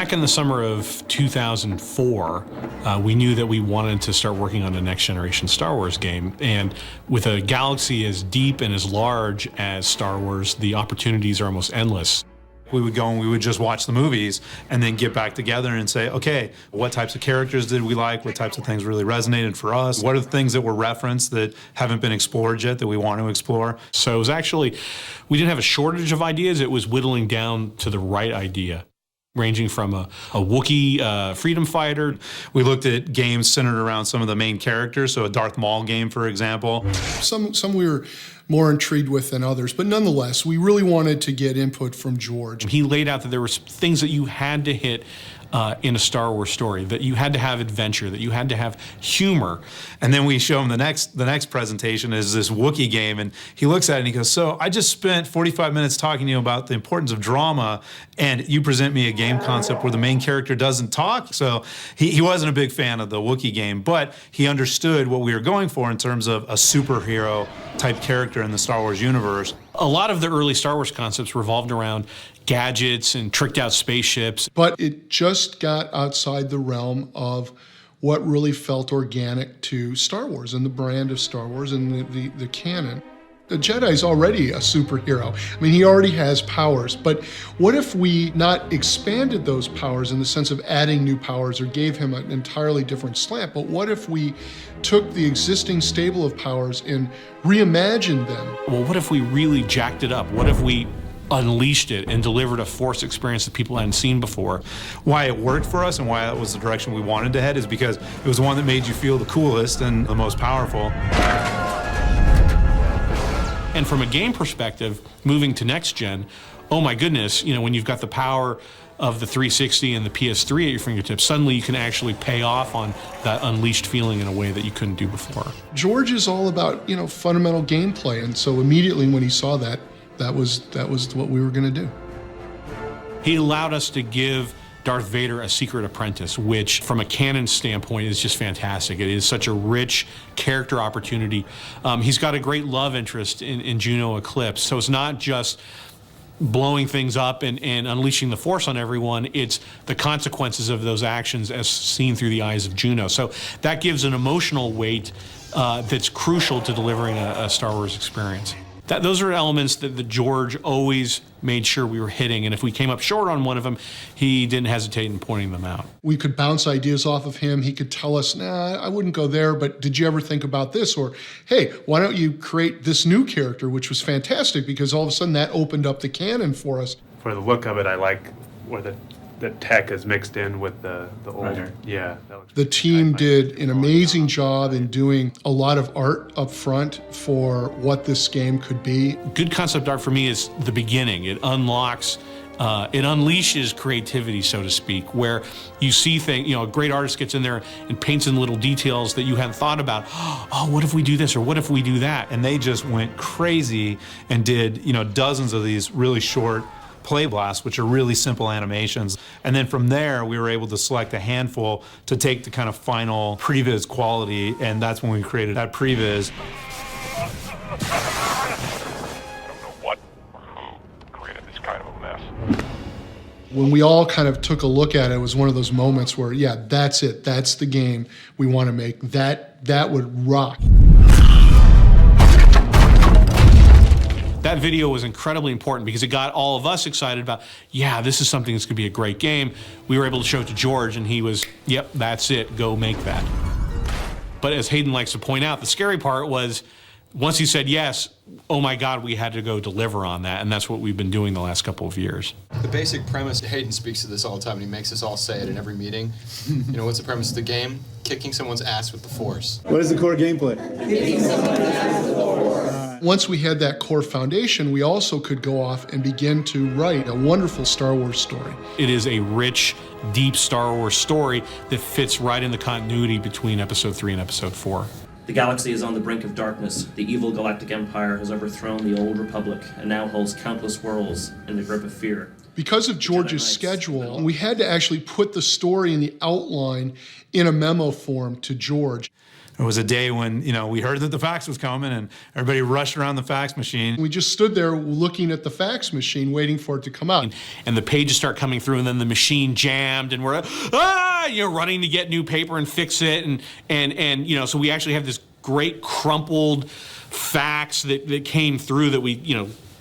Back in the summer of 2004, we knew that we wanted to start working on a next generation Star Wars game. And with a galaxy as deep and as large as Star Wars, the opportunities are almost endless. We would go and we would just watch the movies and then get back together and say, okay, what types of characters did we like? What types of things really resonated for us? What are the things that were referenced that haven't been explored yet that we want to explore? So it was actually, we didn't have a shortage of ideas. It was whittling down to the right idea, ranging from a Wookiee freedom fighter. We looked at games centered around some of the main characters, so a Darth Maul game, for example. Some we were more intrigued with than others, but nonetheless, we really wanted to get input from George. He laid out that there were things that you had to hit in a Star Wars story, that you had to have adventure, that you had to have humor. And then we show him the next presentation is this Wookiee game, and he looks at it and he goes, so I just spent 45 minutes talking to you about the importance of drama, and you present me a game concept where the main character doesn't talk? So he wasn't a big fan of the Wookiee game, but he understood what we were going for in terms of a superhero type character in the Star Wars universe. A lot of the early Star Wars concepts revolved around gadgets and tricked out spaceships. But it just got outside the realm of what really felt organic to Star Wars and the brand of Star Wars and the canon. The Jedi's already a superhero. I mean, he already has powers, but what if we not expanded those powers in the sense of adding new powers or gave him an entirely different slant, but what if we took the existing stable of powers and reimagined them? Well, what if we really jacked it up? What if we unleashed it and delivered a Force experience that people hadn't seen before? Why it worked for us and why that was the direction we wanted to head is because it was the one that made you feel the coolest and the most powerful. And from a game perspective, moving to next gen, oh my goodness, you know, when you've got the power of the 360 and the PS3 at your fingertips, suddenly you can actually pay off on that unleashed feeling in a way that you couldn't do before. George is all about, fundamental gameplay, and so immediately when he saw that, that was what we were going to do. He allowed us to give Darth Vader a secret apprentice, which from a canon standpoint is just fantastic. It is such a rich character opportunity. He's got a great love interest in Juno Eclipse, so it's not just blowing things up and unleashing the Force on everyone, it's the consequences of those actions as seen through the eyes of Juno. So that gives an emotional weight that's crucial to delivering a Star Wars experience. Those are elements that George always made sure we were hitting, and if we came up short on one of them, he didn't hesitate in pointing them out. We could bounce ideas off of him. He could tell us, nah, I wouldn't go there, but did you ever think about this? Or, hey, why don't you create this new character, which was fantastic because all of a sudden that opened up the canon for us. For the look of it, I like where the tech is mixed in with the old. Right. Yeah. The team did an amazing job in doing a lot of art up front for what this game could be. Good concept art for me is the beginning. It unlocks, it unleashes creativity, so to speak, where you see things, a great artist gets in there and paints in little details that you hadn't thought about. Oh, what if we do this or what if we do that? And they just went crazy and did, dozens of these really short play blasts, which are really simple animations. And then from there, we were able to select a handful to take the kind of final previs quality, and that's when we created that previs. I don't know what or who created this kind of a mess. When we all kind of took a look at it, it was one of those moments where, yeah, that's it. That's the game we want to make. That would rock. That video was incredibly important because it got all of us excited about, yeah, this is something that's going to be a great game. We were able to show it to George, and he was, yep, that's it, go make that. But as Hayden likes to point out, the scary part was once he said yes, oh my God, we had to go deliver on that, and that's what we've been doing the last couple of years. The basic premise, Hayden speaks to this all the time, and he makes us all say it in every meeting. What's the premise of the game? Kicking someone's ass with the Force. What is the core gameplay? Kicking someone's ass with the Force. Once we had that core foundation, we also could go off and begin to write a wonderful Star Wars story. It is a rich, deep Star Wars story that fits right in the continuity between Episode 3 and Episode 4. The galaxy is on the brink of darkness. The evil galactic empire has overthrown the old republic and now holds countless worlds in the grip of fear. Because of George's schedule, we had to actually put the story and the outline in a memo form to George. There was a day when, we heard that the fax was coming and everybody rushed around the fax machine. We just stood there looking at the fax machine, waiting for it to come out. And the pages start coming through, and then the machine jammed, and we're running to get new paper and fix it, and so we actually have this great crumpled fax that came through that we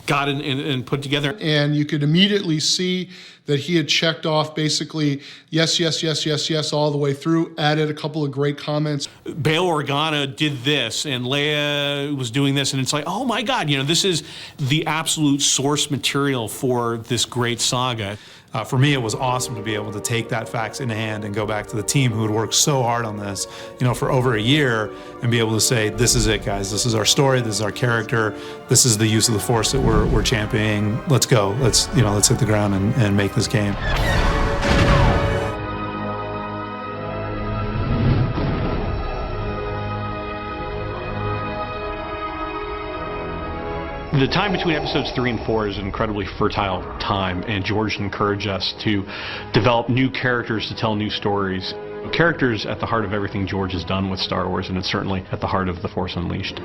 got and put together. And you could immediately see that he had checked off basically yes, yes, yes, yes, yes, all the way through, added a couple of great comments. Bail Organa did this, and Leia was doing this, and it's like, oh my God, this is the absolute source material for this great saga. For me, it was awesome to be able to take that fax in hand and go back to the team who had worked so hard on this, for over a year, and be able to say, this is it, guys. This is our story. This is our character. This is the use of the Force that we're championing. Let's go. Let's hit the ground and make this game. The time between episodes 3 and 4 is an incredibly fertile time, and George encouraged us to develop new characters to tell new stories. Characters at the heart of everything George has done with Star Wars, and it's certainly at the heart of The Force Unleashed.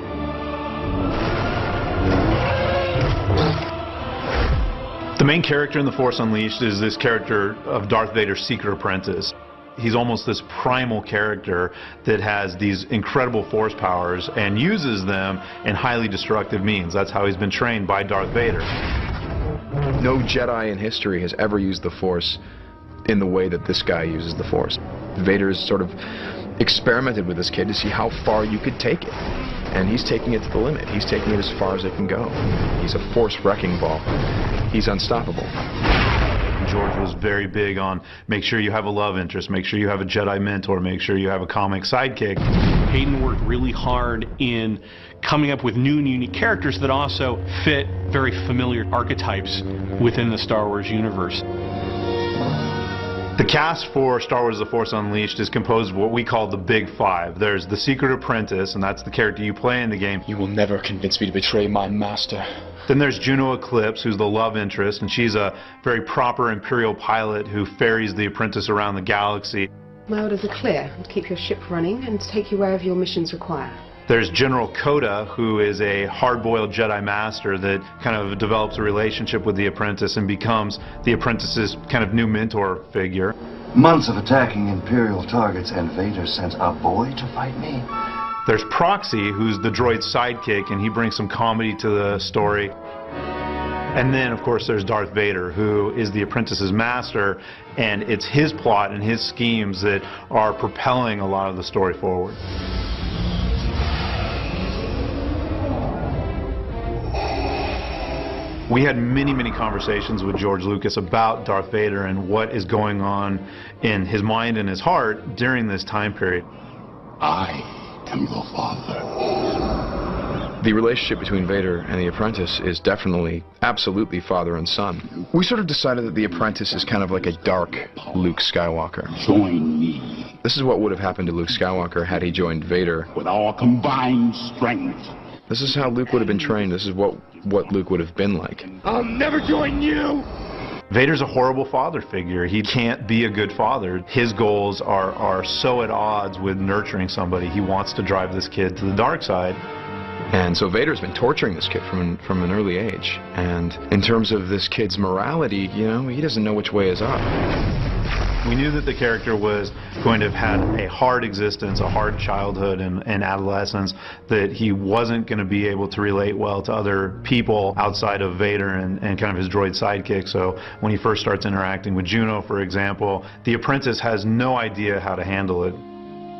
The main character in The Force Unleashed is this character of Darth Vader's secret apprentice. He's almost this primal character that has these incredible Force powers and uses them in highly destructive means. That's how he's been trained by Darth Vader. No Jedi in history has ever used the Force in the way that this guy uses the Force. Vader's sort of experimented with this kid to see how far you could take it. And he's taking it to the limit. He's taking it as far as it can go. He's a Force wrecking ball. He's unstoppable. George was very big on make sure you have a love interest, make sure you have a Jedi mentor, make sure you have a comic sidekick. Hayden worked really hard in coming up with new and unique characters that also fit very familiar archetypes within the Star Wars universe. The cast for Star Wars The Force Unleashed is composed of what we call the Big Five. There's the Secret Apprentice, and that's the character you play in the game. You will never convince me to betray my master. Then there's Juno Eclipse, who's the love interest, and she's a very proper Imperial pilot who ferries the apprentice around the galaxy. My orders are clear: to keep your ship running and to take you wherever your missions require. There's General Coda, who is a hard-boiled Jedi Master that kind of develops a relationship with the apprentice and becomes the apprentice's kind of new mentor figure. Months of attacking Imperial targets, and Vader sent a boy to fight me. There's Proxy, who's the droid's sidekick, and he brings some comedy to the story. And then, of course, there's Darth Vader, who is the apprentice's master, and it's his plot and his schemes that are propelling a lot of the story forward. We had many conversations with George Lucas about Darth Vader and what is going on in his mind and his heart during this time period. I am your father. The relationship between Vader and the apprentice is definitely, absolutely father and son. We sort of decided that the apprentice is kind of like a dark Luke Skywalker. Join me. This is what would have happened to Luke Skywalker had he joined Vader. With our combined strength. This is how Luke would have been trained. This is what Luke would have been like. I'll never join you! Vader's a horrible father figure. He can't be a good father. His goals are so at odds with nurturing somebody. He wants to drive this kid to the dark side. And so Vader's been torturing this kid from an early age. And in terms of this kid's morality, he doesn't know which way is up. We knew that the character was going to have had a hard existence, a hard childhood and adolescence, that he wasn't going to be able to relate well to other people outside of Vader and kind of his droid sidekick. So when he first starts interacting with Juno, for example, the apprentice has no idea how to handle it.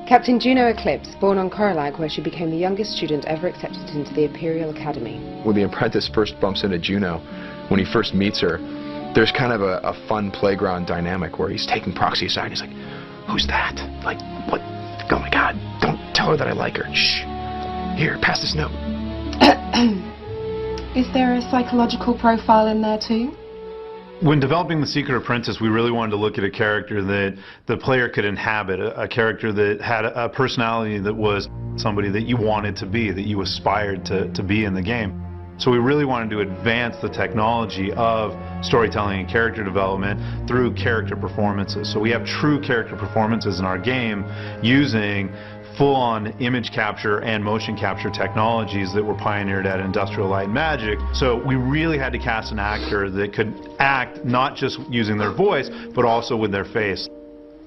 Captain Juno Eclipse, born on Coralag, where she became the youngest student ever accepted into the Imperial Academy. When the apprentice first bumps into Juno, when he first meets her, there's kind of a fun playground dynamic where he's taking Proxy aside. He's like, who's that? Like, what? Oh my God, don't tell her that I like her. Shh. Here, pass this note. Is there a psychological profile in there too? When developing The Secret Apprentice, we really wanted to look at a character that the player could inhabit, a character that had a personality that was somebody that you wanted to be, that you aspired to be in the game. So we really wanted to advance the technology of storytelling and character development through character performances. So we have true character performances in our game using full-on image capture and motion capture technologies that were pioneered at Industrial Light and Magic. So we really had to cast an actor that could act not just using their voice, but also with their face.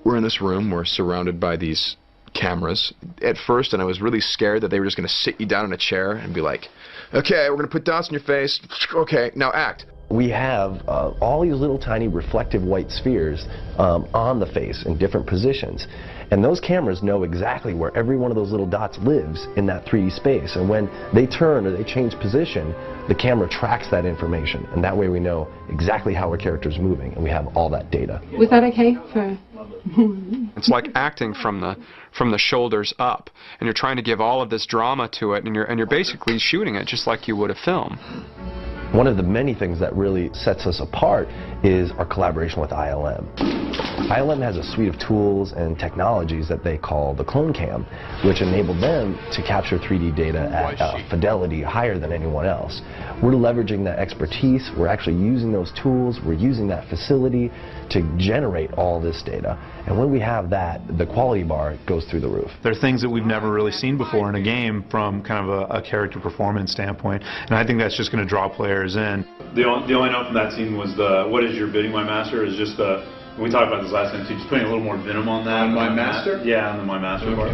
We're in this room, we're surrounded by these cameras at first, and I was really scared that they were just going to sit you down in a chair and be like, okay, we're going to put dots in your face, okay, now act. We have all these little tiny reflective white spheres on the face in different positions. And those cameras know exactly where every one of those little dots lives in that 3D space. And when they turn or they change position, the camera tracks that information. And that way we know exactly how our character is moving, and we have all that data. Was that okay for... It's like acting from the shoulders up, and you're trying to give all of this drama to it, and you're basically shooting it just like you would a film. One of the many things that really sets us apart is our collaboration with ILM. ILM has a suite of tools and technologies that they call the Clone Cam, which enable them to capture 3D data at a fidelity higher than anyone else. We're leveraging that expertise, we're actually using those tools, we're using that facility to generate all this data. And when we have that, the quality bar goes through the roof. There are things that we've never really seen before in a game from kind of a character performance standpoint, and I think that's just going to draw players in. The only note from that scene was what is your bidding, my master, is just we talked about this last time, so just putting a little more venom on that. On my master? Yeah, on the my master part.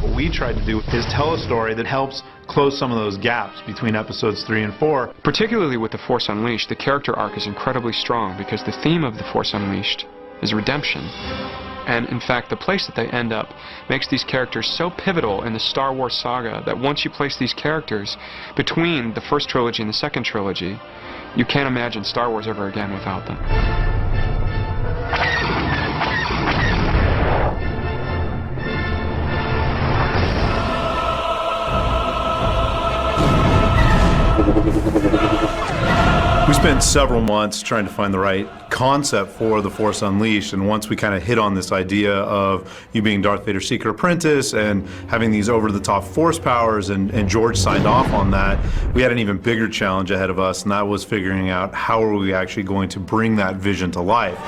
What we tried to do is tell a story that helps close some of those gaps between episodes 3 and 4. Particularly with The Force Unleashed, the character arc is incredibly strong because the theme of The Force Unleashed is redemption. And in fact, the place that they end up makes these characters so pivotal in the Star Wars saga that once you place these characters between the first trilogy and the second trilogy, you can't imagine Star Wars ever again without them. We spent several months trying to find the right concept for The Force Unleashed, and once we kind of hit on this idea of you being Darth Vader's secret apprentice and having these over-the-top force powers, and George signed off on that, we had an even bigger challenge ahead of us, and that was figuring out how are we actually going to bring that vision to life.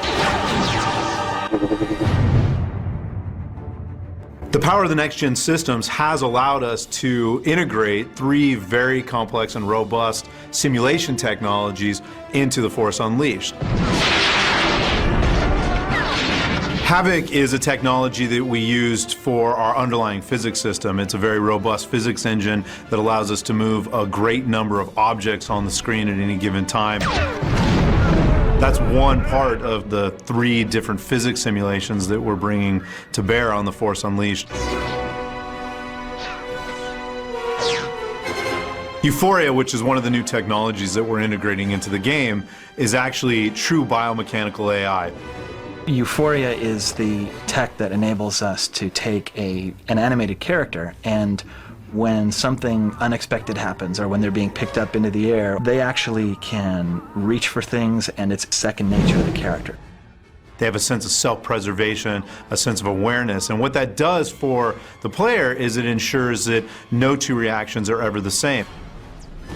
The power of the next-gen systems has allowed us to integrate 3 very complex and robust simulation technologies into The Force Unleashed. Havoc is a technology that we used for our underlying physics system. It's a very robust physics engine that allows us to move a great number of objects on the screen at any given time. That's one part of the 3 different physics simulations that we're bringing to bear on The Force Unleashed. Euphoria, which is one of the new technologies that we're integrating into the game, is actually true biomechanical AI. Euphoria is the tech that enables us to take an animated character, and when something unexpected happens or when they're being picked up into the air, they actually can reach for things, and it's second nature to the character. They have a sense of self-preservation, a sense of awareness, and what that does for the player is it ensures that no 2 reactions are ever the same.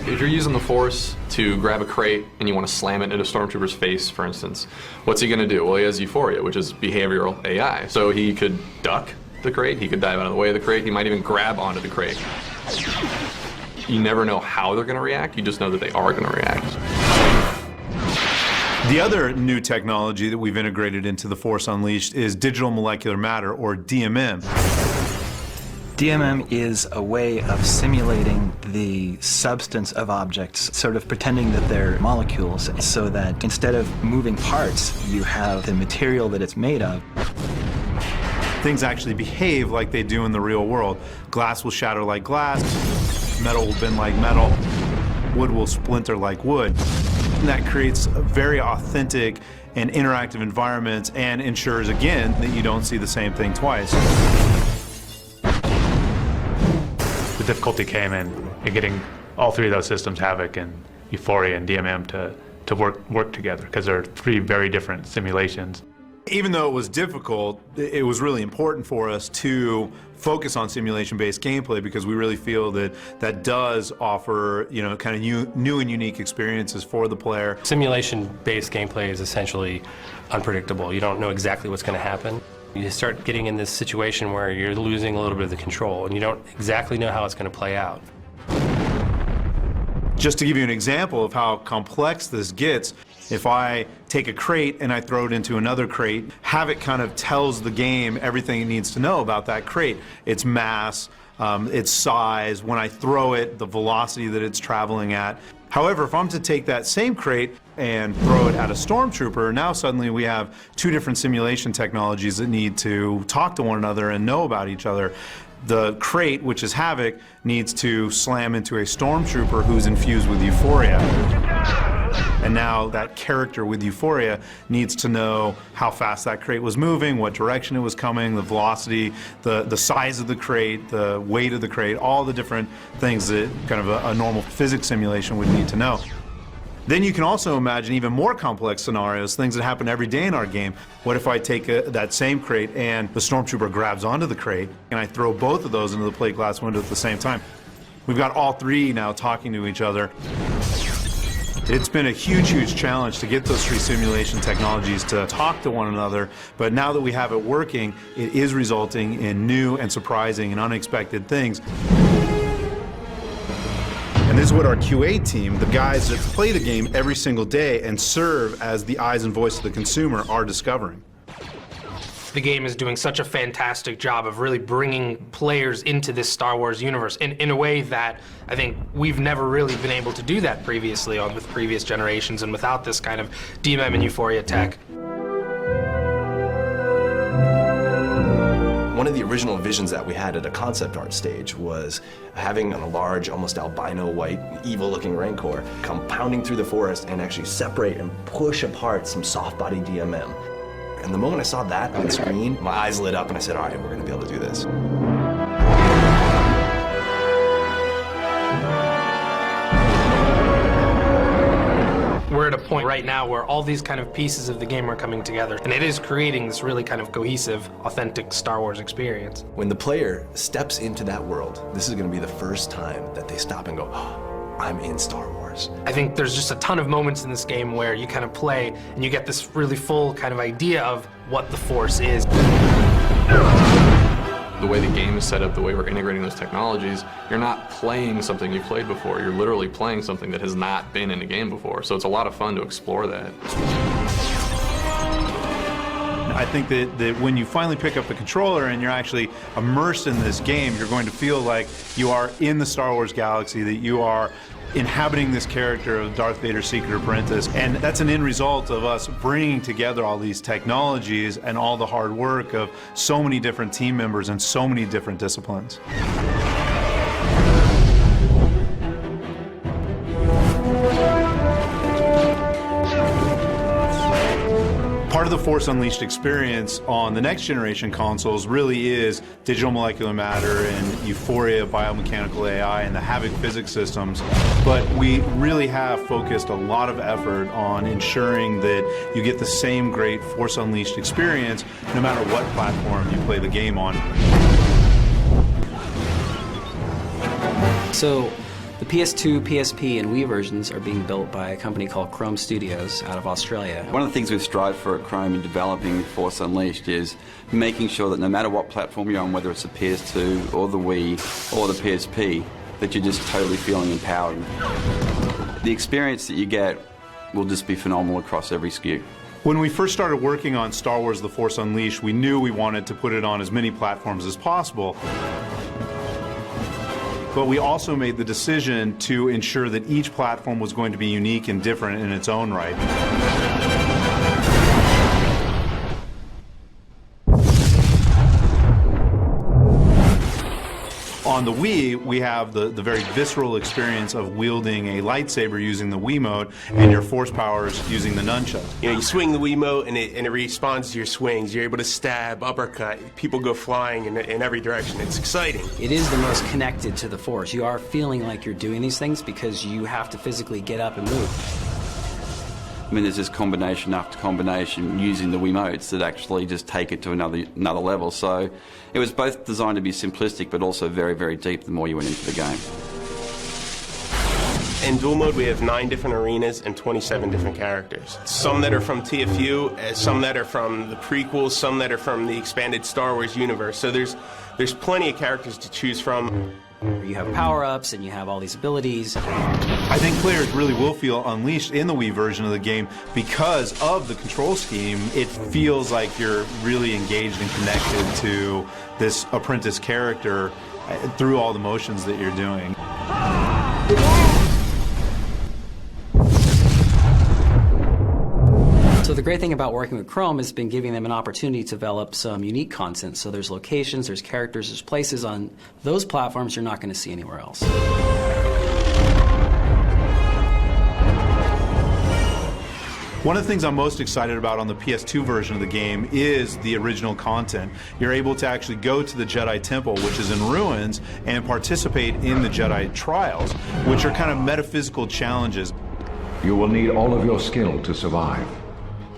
If you're using the Force to grab a crate and you want to slam it into a Stormtrooper's face, for instance, what's he going to do? Well, he has Euphoria, which is behavioral AI. So he could duck the crate, he could dive out of the way of the crate, he might even grab onto the crate. You never know how they're going to react, you just know that they are going to react. The other new technology that we've integrated into The Force Unleashed is digital molecular matter, or DMM. DMM is a way of simulating the substance of objects, sort of pretending that they're molecules, so that instead of moving parts, you have the material that it's made of. Things actually behave like they do in the real world. Glass will shatter like glass, metal will bend like metal, wood will splinter like wood. And that creates a very authentic and interactive environments and ensures, again, that you don't see the same thing twice. The difficulty came in getting all 3 of those systems, Havoc and Euphoria and DMM, to work together, because they're 3 very different simulations. Even though it was difficult, it was really important for us to focus on simulation-based gameplay, because we really feel that that does offer, you know, kind of new and unique experiences for the player. Simulation-based gameplay is essentially unpredictable. You don't know exactly what's going to happen. You start getting in this situation where you're losing a little bit of the control, and you don't exactly know how it's going to play out. Just to give you an example of how complex this gets, if I take a crate and I throw it into another crate, Havoc kind of tells the game everything it needs to know about that crate. Its mass, its size, when I throw it, the velocity that it's traveling at. However, if I'm to take that same crate and throw it at a stormtrooper, now suddenly we have two different simulation technologies that need to talk to one another and know about each other. The crate, which is Havoc, needs to slam into a stormtrooper who's infused with Euphoria. And now that character with Euphoria needs to know how fast that crate was moving, what direction it was coming, the velocity, the size of the crate, the weight of the crate, all the different things that kind of a normal physics simulation would need to know. Then you can also imagine even more complex scenarios, things that happen every day in our game. What if I take that same crate and the stormtrooper grabs onto the crate and I throw both of those into the plate glass window at the same time? We've got all three now talking to each other. It's been a huge, huge challenge to get those three simulation technologies to talk to one another, but now that we have it working, it is resulting in new and surprising and unexpected things. And this is what our QA team, the guys that play the game every single day and serve as the eyes and voice of the consumer, are discovering. The game is doing such a fantastic job of really bringing players into this Star Wars universe in a way that I think we've never really been able to do that previously with previous generations and without this kind of DMM and Euphoria tech. One of the original visions that we had at a concept art stage was having a large, almost albino white, evil-looking Rancor come pounding through the forest and actually separate and push apart some soft-body DMM. And the moment I saw that on screen, my eyes lit up and I said, all right, we're going to be able to do this. We're at a point right now where all these kind of pieces of the game are coming together, and it is creating this really kind of cohesive, authentic Star Wars experience. When the player steps into that world, this is going to be the first time that they stop and go, oh, I'm in Star Wars. I think there's just a ton of moments in this game where you kind of play and you get this really full kind of idea of what the Force is. The way the game is set up, the way we're integrating those technologies, you're not playing something you've played before. You're literally playing something that has not been in a game before. So it's a lot of fun to explore that. I think that when you finally pick up the controller and you're actually immersed in this game, you're going to feel like you are in the Star Wars galaxy, that you are inhabiting this character of Darth Vader's secret apprentice. And that's an end result of us bringing together all these technologies and all the hard work of so many different team members and so many different disciplines. Part of the Force Unleashed experience on the next generation consoles really is digital molecular matter and Euphoria biomechanical AI and the Havoc physics systems. But we really have focused a lot of effort on ensuring that you get the same great Force Unleashed experience no matter what platform you play the game on. So, the PS2, PSP, and Wii versions are being built by a company called Chrome Studios out of Australia. One of the things we've strived for at Chrome in developing Force Unleashed is making sure that no matter what platform you're on, whether it's the PS2 or the Wii or the PSP, that you're just totally feeling empowered. The experience that you get will just be phenomenal across every SKU. When we first started working on Star Wars The Force Unleashed, we knew we wanted to put it on as many platforms as possible. But we also made the decision to ensure that each platform was going to be unique and different in its own right. On the Wii, we have the very visceral experience of wielding a lightsaber using the Wiimote and your force powers using the nunchuck. You know, you swing the Wiimote and it responds to your swings. You're able to stab, uppercut. People go flying in every direction. It's exciting. It is the most connected to the Force. You are feeling like you're doing these things because you have to physically get up and move. I mean, there's this combination after combination using the Wiimotes that actually just take it to another level. So it was both designed to be simplistic, but also very, very deep the more you went into the game. In dual mode, we have 9 different arenas and 27 different characters. Some that are from TFU, some that are from the prequels, some that are from the expanded Star Wars universe. So there's plenty of characters to choose from. You have power-ups and you have all these abilities. I think players really will feel unleashed in the Wii version of the game because of the control scheme. It feels like you're really engaged and connected to this apprentice character through all the motions that you're doing. So the great thing about working with Chrome has been giving them an opportunity to develop some unique content. So there's locations, there's characters, there's places on those platforms you're not going to see anywhere else. One of the things I'm most excited about on the PS2 version of the game is the original content. You're able to actually go to the Jedi Temple, which is in ruins, and participate in the Jedi Trials, which are kind of metaphysical challenges. You will need all of your skill to survive.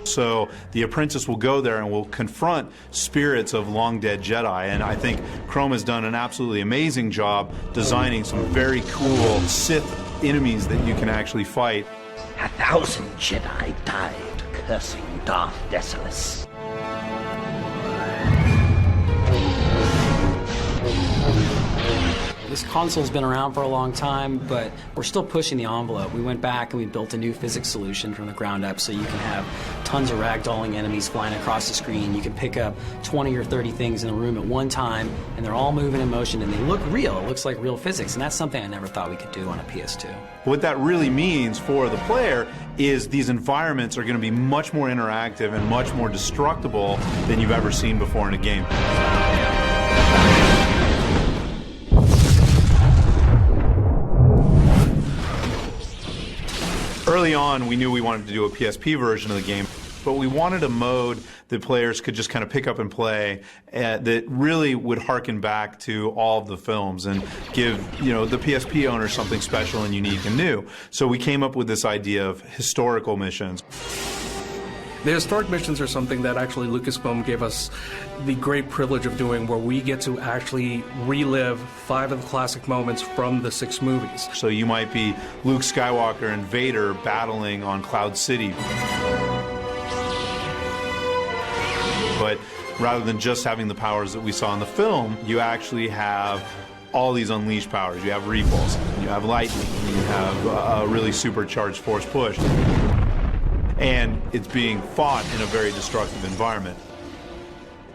So the apprentice will go there and will confront spirits of long-dead Jedi, and I think Chrome has done an absolutely amazing job designing some very cool Sith enemies that you can actually fight. 1,000 Jedi died cursing Darth Vader. This console's been around for a long time, but we're still pushing the envelope. We went back and we built a new physics solution from the ground up so you can have tons of ragdolling enemies flying across the screen. You can pick up 20 or 30 things in a room at one time, and they're all moving in motion, and they look real. It looks like real physics, and that's something I never thought we could do on a PS2. What that really means for the player is these environments are going to be much more interactive and much more destructible than you've ever seen before in a game. Early on, we knew we wanted to do a PSP version of the game, but we wanted a mode that players could just kind of pick up and play that really would harken back to all of the films and give, the PSP owner something special and unique and new. So we came up with this idea of historical missions. The historic missions are something that actually Lucasfilm gave us the great privilege of doing, where we get to actually relive 5 of the classic moments from the 6 movies. So you might be Luke Skywalker and Vader battling on Cloud City. But rather than just having the powers that we saw in the film, you actually have all these unleashed powers. You have repulse, you have lightning, you have a really supercharged force push. And it's being fought in a very destructive environment.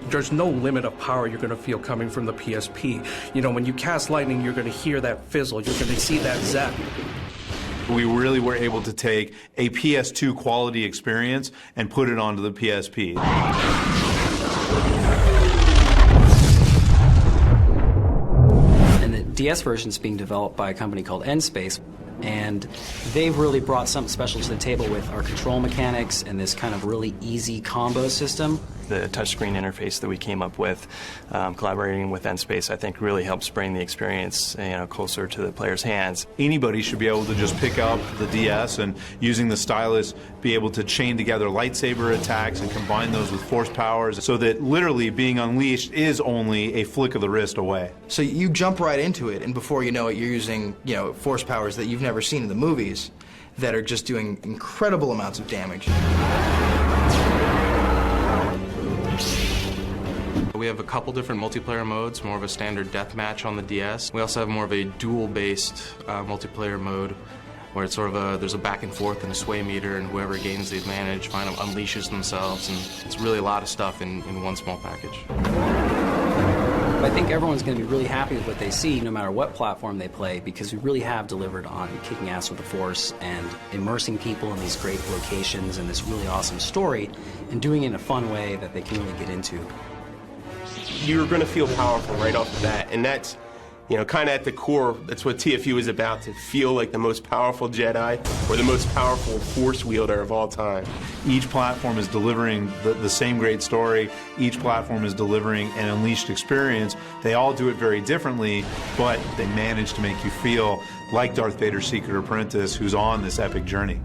There's no limit of power you're going to feel coming from the PSP. When you cast lightning, you're going to hear that fizzle, you're going to see that zap. We really were able to take a PS2 quality experience and put it onto the PSP. And the DS version is being developed by a company called N-Space. And they've really brought something special to the table with our control mechanics and this kind of really easy combo system. The touchscreen interface that we came up with, collaborating with N-Space, I think really helps bring the experience closer to the player's hands. Anybody should be able to just pick up the DS and, using the stylus, be able to chain together lightsaber attacks and combine those with force powers so that literally being unleashed is only a flick of the wrist away. So you jump right into it, and before you know it, you're using force powers that you've never seen in the movies that are just doing incredible amounts of damage. We have a couple different multiplayer modes, more of a standard deathmatch on the DS. We also have more of a duel-based multiplayer mode where it's sort of there's a back and forth and a sway meter, and whoever gains the advantage kind of unleashes themselves, and it's really a lot of stuff in one small package. I think everyone's going to be really happy with what they see, no matter what platform they play, because we really have delivered on kicking ass with the Force and immersing people in these great locations and this really awesome story, and doing it in a fun way that they can really get into. You're going to feel powerful right off the bat, and that's, kind of at the core, that's what TFU is about, to feel like the most powerful Jedi or the most powerful Force wielder of all time. Each platform is delivering the same great story. Each platform is delivering an unleashed experience. They all do it very differently, but they manage to make you feel like Darth Vader's secret apprentice who's on this epic journey.